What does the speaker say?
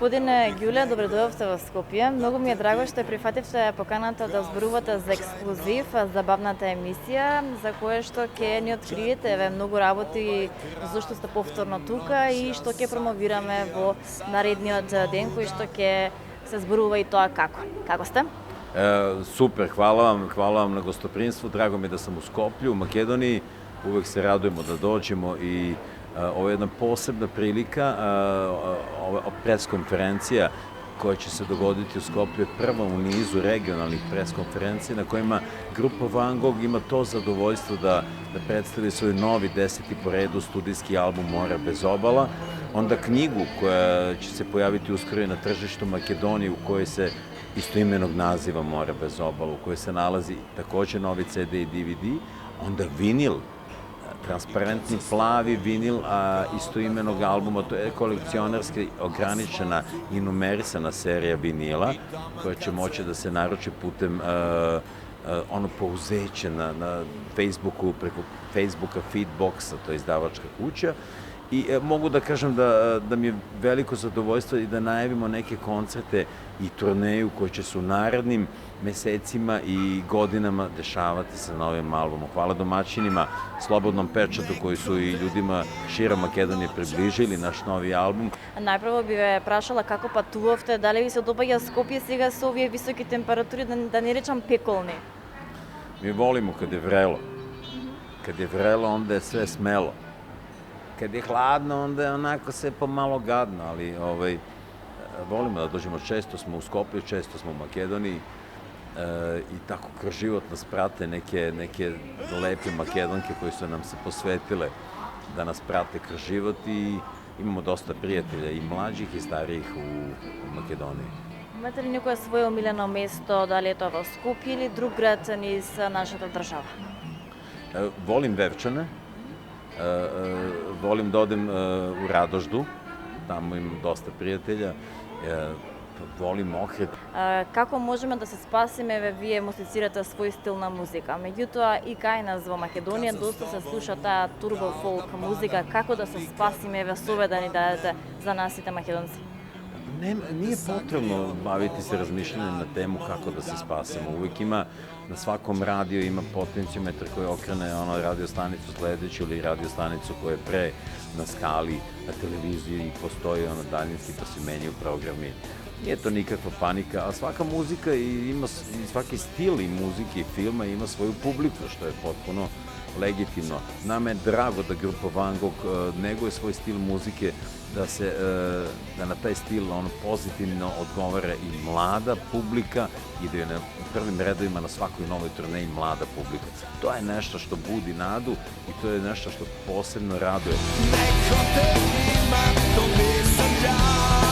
Господине Ѓуле, добредојавте во Скопје. Многу ми е драго што прифативте поканата да зборувате за ексклузив, забавната емисија, за кое што ќе ни откриете многу работи зашто сте повторно тука и што ќе промовираме во наредниот ден, кој што ќе се зборува и тоа како. Како сте? Супер, хвала вам на гостопринство. Драго ми е да sam u Skoplju, u Makedoniji. Uvek se radujemo da dođemo i ovo je jedna posebna prilika, preskonferencija koja će se dogoditi u Skoplju je prva u nizu regionalnih preskonferencija na kojima grupa Van Gogh ima to zadovoljstvo da predstavi svoj novi 10. po redu studijski album More bez obala, onda knjigu koja će se pojaviti uskoro na tržištu Makedonije u kojoj se istoimenog naziva More bez obala, u kojoj se nalazi takođe novi CD i DVD, onda vinil, transparentni plavi vinil istoimenog albuma, to je kolekcionarski ograničena i numerisana serija vinila koja će moći da se naruči putem pouzeće na Facebooku, preko Facebooka Feedboxa, to je izdavačka kuća. I mogu da kažem da mi je veliko zadovoljstvo i da najavimo neke koncerte i turneju koje će se u narednim mesecima i godinama dešavati sa novim albumom. Hvala domaćinima, Slobodnom pečatu koji su i ljudima širom Makedonije približili naš novi album. Најпрво би ве прашала како патувавте, дали ви се допаѓа Скопје сега со овие високи температури, да не речам пеколни? Mi volimo kad je vrelo. Kad je vrelo, onda je sve smelo. Kad je hladno, onda je onako sve pomalo gadno, ali volimo da dođemo. Često smo u Skoplju, često smo u Makedoniji i tako kroz život nas prate neke lepe Makedonke koje su nam se posvetile da nas prate kroz život i imamo dosta prijatelja i mlađih i starijih u Makedoniji. Имате ли некое свое омилено место, дали е тоа во Скопје или друг град низ нашата држава? Volim Vevčane, volim da odem u Radoždu, tamo imam dosta prijatelja, volim Ohrid. Како можеме да се спасиме, вие музицирате свој стил на музика? Меѓутоа и кај нас во Македонија доста се слуша таа турбо фолк музика, како да се спасиме, сове да ни дадете за насите македонци? Nije potrebno baviti se razmišljanjem na temu kako da se spasimo. Uvijek ima, na svakom radiju ima potencijometar koji okrene radio stanicu sledeću ili radio stanicu koja je pre na skali, na televiziji i postoji daljinski pa se menjaju programi. Nije to nikakva panika, a svaka muzika ima, svaki stil i muzike i filma ima svoju publiku, što je potpuno legitimno. Nama je drago da grupa Van Gogh neguje svoj stil muzike, da na taj stil pozitivno odgovara i mlada publika i da je na prvim redovima na svakoj novoj turneji mlada publika. To je nešto što budi nadu i to je nešto što posebno raduje. Neko te ima, to nisam ja.